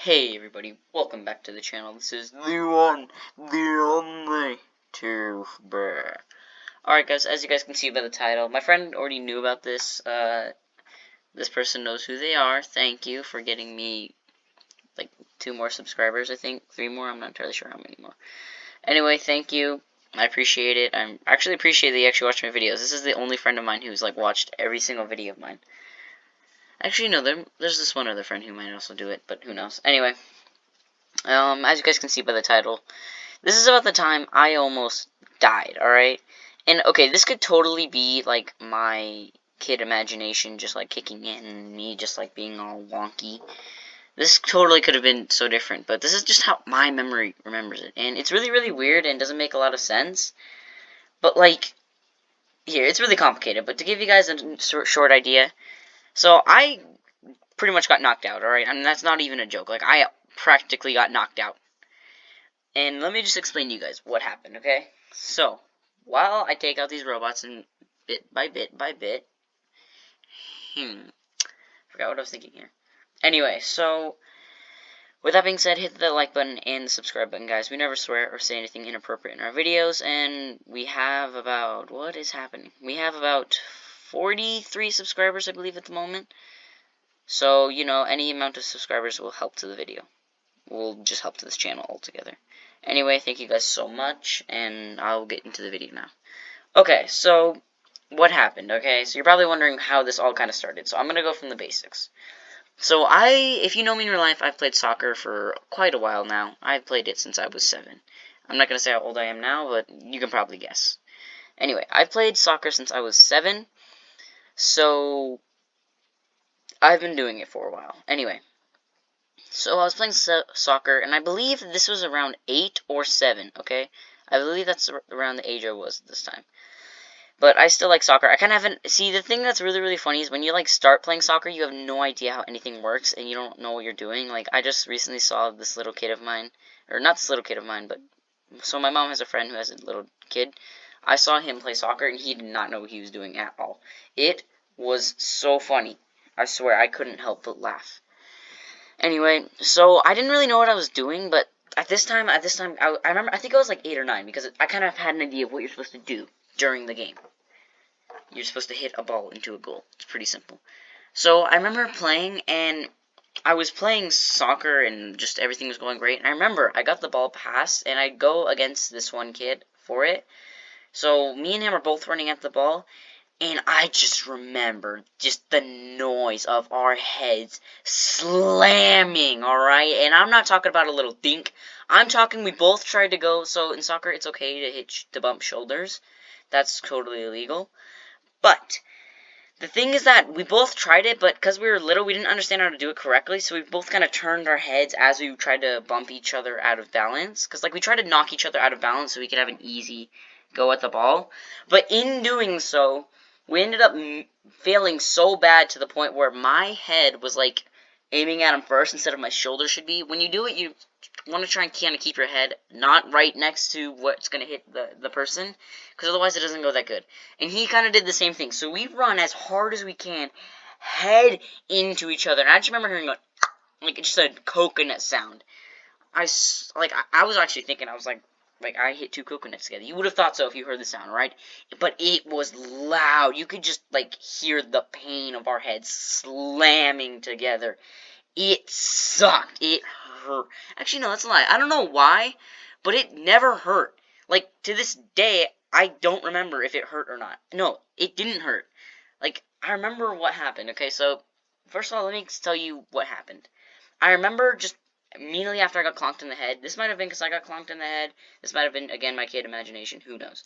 Hey everybody, welcome back to the channel. This is the one, the only Tooth Bear. Alright guys, as you guys can see by the title, my friend already knew about this. This person knows who they are. Thank you for getting me, like, 2 more subscribers, I think. 3 more, I'm not entirely sure how many more. Anyway, thank you. I appreciate it. I actually appreciate that you actually watch my videos. This is the only friend of mine who's, like, watched every single video of mine. Actually, no, there's this one other friend who might also do it, but who knows. Anyway. As you guys can see by the title, this is about the time I almost died, alright? And, okay, this could totally be, like, my kid imagination just, like, kicking in, and me just, like, being all wonky. This totally could have been so different, but this is just how my memory remembers it. And it's really, really weird and doesn't make a lot of sense. But, like, here, it's really complicated, but to give you guys a short idea, so I pretty much got knocked out, alright? I mean, that's not even a joke. Like, I practically got knocked out. And let me just explain to you guys what happened, okay? So, while I take out these robots and bit by bit by bit, forgot what I was thinking here. Anyway, so, with that being said, hit the like button and the subscribe button, guys. We never swear or say anything inappropriate in our videos, and we have about, what is happening? We have about 43 subscribers, I believe, at the moment. So, you know, any amount of subscribers will help to the video. Will just help to this channel altogether. Anyway, thank you guys so much, and I'll get into the video now. Okay, so, what happened, okay? So you're probably wondering how this all kind of started, so I'm going to go from the basics. So if you know me in real life, I've played soccer for quite a while now. I've played it since I was 7. I'm not going to say how old I am now, but you can probably guess. Anyway, I've played soccer since I was 7, so I've been doing it for a while. Anyway. So I was playing soccer, and I believe this was around 8 or 7, okay? I believe that's around the age I was at this time. But I still like soccer. I kind of haven't... See, the thing that's really, really funny is when you, like, start playing soccer, you have no idea how anything works, and you don't know what you're doing. Like, I just recently saw this little kid of mine, or not this little kid of mine, but... So my mom has a friend who has a little kid. I saw him play soccer, and he did not know what he was doing at all. It was so funny. I swear, I couldn't help but laugh. Anyway, so I didn't really know what I was doing, but at this time, I remember, I think I was like 8 or 9, because I kind of had an idea of what you're supposed to do during the game. You're supposed to hit a ball into a goal. It's pretty simple. So I remember playing, and I was playing soccer, and just everything was going great. And I remember I got the ball passed, and I go against this one kid for it. So me and him are both running at the ball, and I just remember just the noise of our heads slamming, alright? And I'm not talking about a little dink. I'm talking we both tried to go, so in soccer it's okay to bump shoulders. That's totally illegal. But the thing is that we both tried it, but because we were little, we didn't understand how to do it correctly, so we both kind of turned our heads as we tried to bump each other out of balance. Because, like, we tried to knock each other out of balance so we could have an easy go at the ball. But in doing so, we ended up failing so bad to the point where my head was, like, aiming at him first instead of my shoulder should be. When you do it, you want to try and kind of keep your head not right next to what's going to hit the person, because otherwise it doesn't go that good. And he kind of did the same thing. So we run as hard as we can, head into each other. And I just remember hearing, like just a coconut sound. I was actually thinking, I was like, I hit 2 coconuts together. You would have thought so if you heard the sound, right? But it was loud. You could just, like, hear the pain of our heads slamming together. It sucked. It hurt. Actually, no, that's a lie. I don't know why, but it never hurt. Like, to this day, I don't remember if it hurt or not. No, it didn't hurt. Like, I remember what happened, okay? So, first of all, let me tell you what happened. I remember just immediately after I got clonked in the head. This might have been because I got clonked in the head. This might have been, again, my kid imagination. Who knows?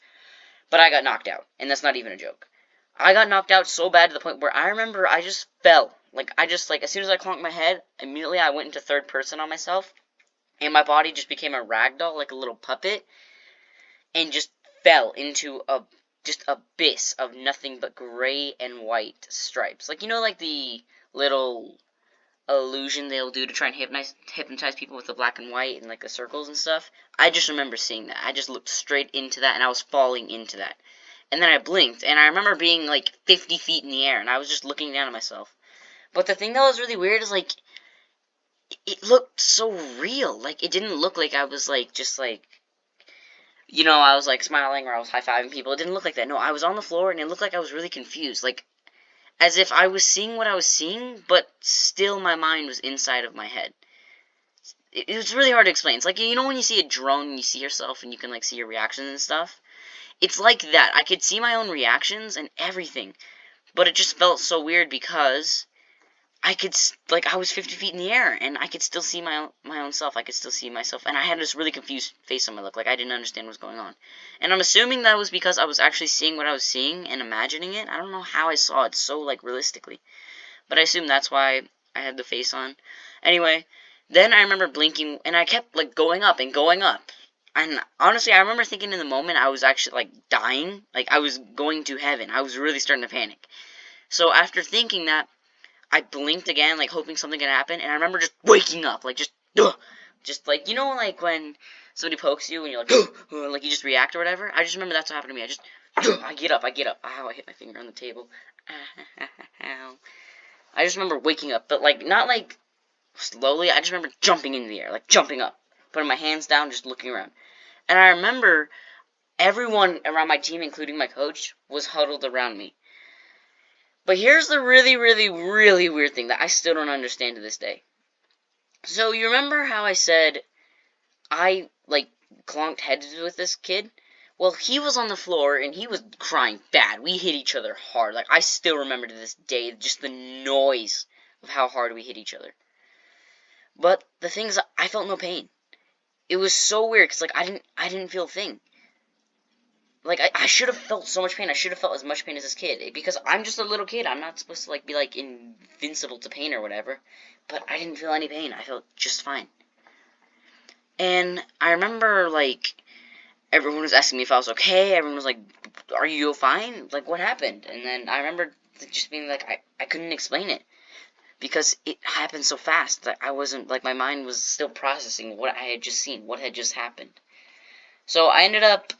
But I got knocked out, and that's not even a joke. I got knocked out so bad to the point where I remember I just fell. Like, as soon as I clonked my head, immediately I went into third person on myself, and my body just became a ragdoll, like a little puppet, and just fell into a just abyss of nothing but gray and white stripes. Like, you know, like the little illusion they'll do to try and hypnotize people with the black and white and, like, the circles and stuff? I just remember seeing that. I just looked straight into that, and I was falling into that. And then I blinked, and I remember being, like, 50 feet in the air, and I was just looking down at myself. But the thing that was really weird is, like, it looked so real. Like, it didn't look like I was, like, just, like, you know, I was, like, smiling or I was high-fiving people. It didn't look like that. No, I was on the floor, and it looked like I was really confused. Like, as if I was seeing what I was seeing, but still my mind was inside of my head. It was really hard to explain. It's like, you know when you see a drone and you see yourself and you can, like, see your reactions and stuff? It's like that. I could see my own reactions and everything, but it just felt so weird because I could, like, I was 50 feet in the air, and I could still see my own self. I could still see myself, and I had this really confused face on my look, like I didn't understand what was going on. And I'm assuming that was because I was actually seeing what I was seeing and imagining it. I don't know how I saw it so, like, realistically, but I assume that's why I had the face on. Anyway, then I remember blinking, and I kept, like, going up and going up. And honestly, I remember thinking in the moment I was actually, like, dying. Like, I was going to heaven. I was really starting to panic. So after thinking that, I blinked again, like, hoping something could happen, and I remember just waking up, like, just, like, you know, like, when somebody pokes you, and you're like, like, you just react or whatever? I just remember that's what happened to me. I get up. Ow, I hit my finger on the table. Ow. I just remember waking up, but, like, not, like, slowly, I just remember jumping in the air, like, jumping up, putting my hands down, just looking around. And I remember everyone around my team, including my coach, was huddled around me. But here's the really, really, really weird thing that I still don't understand to this day. So, you remember how I said I, like, clonked heads with this kid? Well, he was on the floor, and he was crying bad. We hit each other hard. Like, I still remember to this day just the noise of how hard we hit each other. But the thing is, I felt no pain. It was so weird, because, like, I didn't feel a thing. Like, I should have felt so much pain. I should have felt as much pain as this kid. Because I'm just a little kid. I'm not supposed to, like, be, like, invincible to pain or whatever. But I didn't feel any pain. I felt just fine. And I remember, like, everyone was asking me if I was okay. Everyone was like, are you fine? Like, what happened? And then I remember just being like, I couldn't explain it. Because it happened so fast that I wasn't, like, my mind was still processing what I had just seen, what had just happened. So I ended up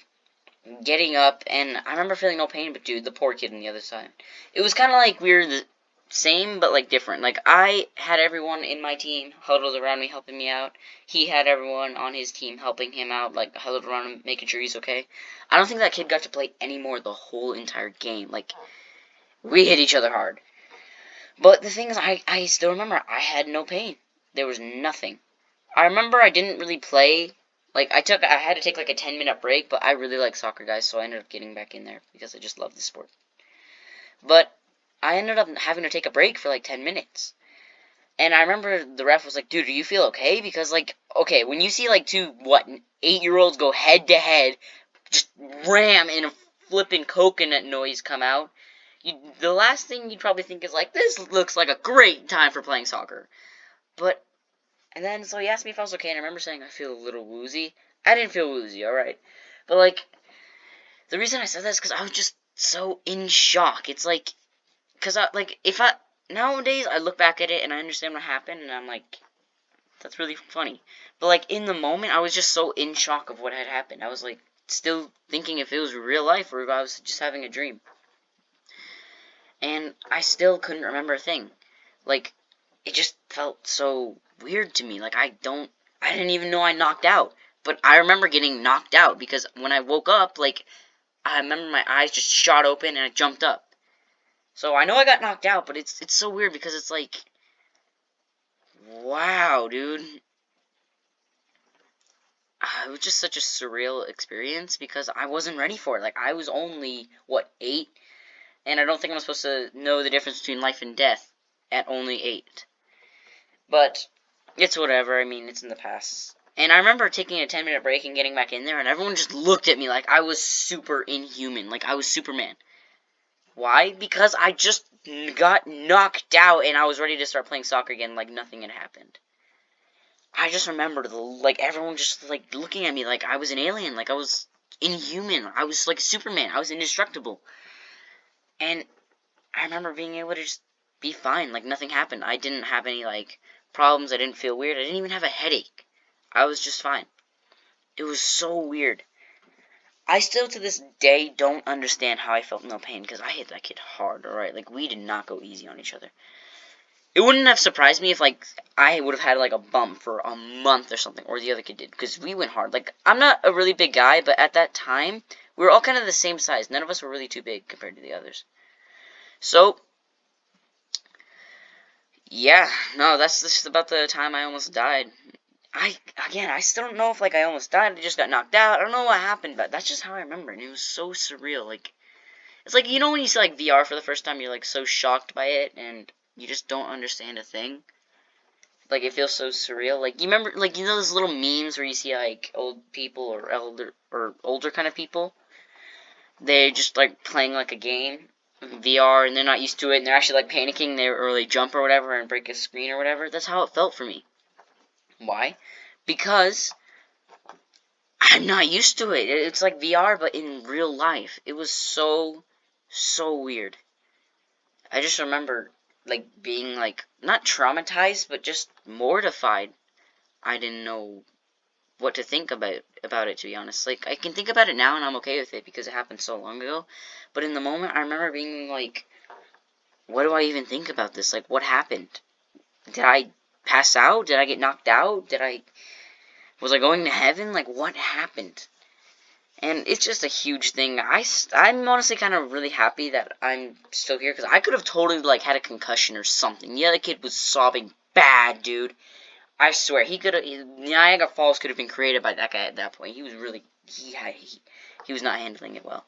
getting up, and I remember feeling no pain, but dude, the poor kid on the other side. It was kind of like we were the same, but like different. Like, I had everyone in my team huddled around me, helping me out. He had everyone on his team helping him out, like, huddled around him, making sure he's okay. I don't think that kid got to play anymore the whole entire game. Like, we hit each other hard. But the thing is, I still remember I had no pain. There was nothing. I remember I didn't really play. Like, I had to take, like, a 10-minute break, but I really like soccer, guys, so I ended up getting back in there because I just love the sport. But I ended up having to take a break for, like, 10 minutes. And I remember the ref was like, dude, do you feel okay? Because, like, okay, when you see, like, two, 8-year-olds go head-to-head, just ram, and a flippin' coconut noise come out, the last thing you'd probably think is, like, this looks like a great time for playing soccer. But and then, so he asked me if I was okay, and I remember saying I feel a little woozy. I didn't feel woozy, alright? But, like, the reason I said that is because I was just so in shock. It's like, because, nowadays, I look back at it, and I understand what happened, and I'm like, that's really funny. But, like, in the moment, I was just so in shock of what had happened. I was, like, still thinking if it was real life, or if I was just having a dream. And I still couldn't remember a thing. Like, it just felt so weird to me. Like, I didn't even know I knocked out. But I remember getting knocked out because when I woke up, like, I remember my eyes just shot open and I jumped up. So I know I got knocked out, but it's so weird because it's like, wow, dude. It was just such a surreal experience because I wasn't ready for it. Like, I was only, 8? And I don't think I'm supposed to know the difference between life and death at only 8. But it's whatever. I mean, it's in the past. And I remember taking a 10-minute break and getting back in there, and everyone just looked at me like I was super inhuman, like I was Superman. Why? Because I just got knocked out, and I was ready to start playing soccer again like nothing had happened. I just remember, like, everyone just, like, looking at me like I was an alien, like I was inhuman. I was like Superman. I was indestructible. And I remember being able to just be fine, like nothing happened. I didn't have any, like, problems. I didn't feel weird. I didn't even have a headache. I was just fine. It was so weird. I still, to this day, don't understand how I felt no pain, because I hit that kid hard, alright? Like, we did not go easy on each other. It wouldn't have surprised me if, like, I would have had like a bump for a month or something, or the other kid did, because we went hard. Like, I'm not a really big guy, but at that time, we were all kind of the same size. None of us were really too big compared to the others. So, yeah, no, that's just about the time I almost died. I still don't know if, like, I almost died, I just got knocked out, I don't know what happened, but that's just how I remember it, and it was so surreal, like, it's like, you know when you see, like, VR for the first time, you're, like, so shocked by it, and you just don't understand a thing? Like, it feels so surreal. Like, you remember, like, you know those little memes where you see, like, old people or older kind of people? They just, like, playing, like, a game, VR, and they're not used to it, and they're actually, like, panicking, or they jump or whatever and break a screen or whatever. That's how it felt for me. Why? Because I'm not used to it. It's like VR, but in real life. It was so, so weird. I just remember, like, being, like, not traumatized, but just mortified. I didn't know what to think about it, to be honest. Like, I can think about it now and I'm okay with it because it happened so long ago. But in the moment, I remember being like, what do I even think about this? Like, what happened? Did I pass out? Did I get knocked out? Was I going to heaven? Like, what happened? And it's just a huge thing. I'm honestly kind of really happy that I'm still here because I could have totally, like, had a concussion or something. The other kid was sobbing bad, dude. I swear, he could have. Niagara Falls could have been created by that guy at that point. He was really. He was not handling it well.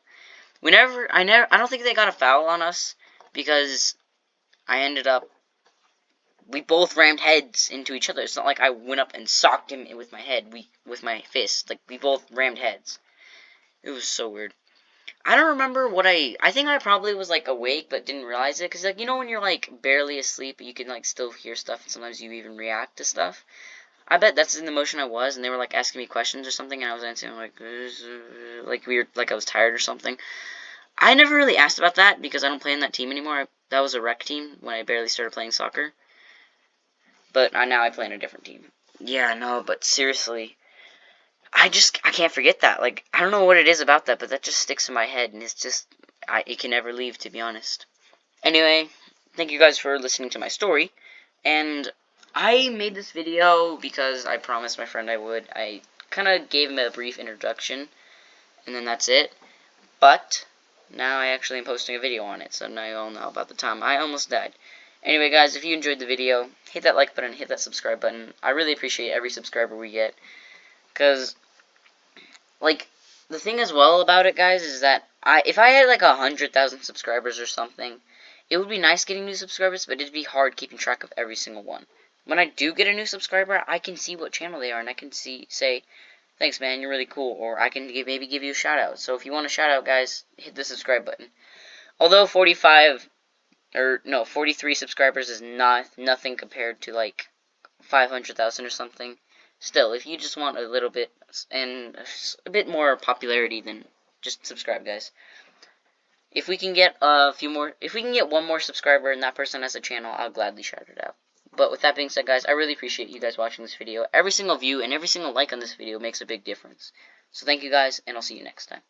I don't think they got a foul on us because I ended up. We both rammed heads into each other. It's not like I went up and socked him with my head. With my fist. Like, we both rammed heads. It was so weird. I don't remember what I think I probably was, like, awake but didn't realize it. Because, like, you know when you're, like, barely asleep but you can, like, still hear stuff and sometimes you even react to stuff? I bet that's in the motion I was, and they were, like, asking me questions or something, and I was answering, like weird, like I was tired or something. I never really asked about that because I don't play in that team anymore. That was a rec team when I barely started playing soccer. But now I play in a different team. Yeah, no, but seriously, I can't forget that. Like, I don't know what it is about that, but that just sticks in my head, and it's just, it can never leave, to be honest. Anyway, thank you guys for listening to my story, and I made this video because I promised my friend I would. I kind of gave him a brief introduction, and then that's it, but now I actually am posting a video on it, so now you all know about the time I almost died. Anyway, guys, if you enjoyed the video, hit that like button, hit that subscribe button. I really appreciate every subscriber we get, because, like, the thing as well about it, guys, is that if I had, like, 100,000 subscribers or something, it would be nice getting new subscribers, but it'd be hard keeping track of every single one. When I do get a new subscriber, I can see what channel they are, and I can say, thanks, man, you're really cool, or I can maybe give you a shout-out. So if you want a shout-out, guys, hit the subscribe button. Although 43 subscribers is nothing compared to, like, 500,000 or something. Still, if you just want a little bit and a bit more popularity, then just subscribe, guys. If we can get if we can get one more subscriber and that person has a channel, I'll gladly shout it out. But with that being said, guys, I really appreciate you guys watching this video. Every single view and every single like on this video makes a big difference. So thank you guys, and I'll see you next time.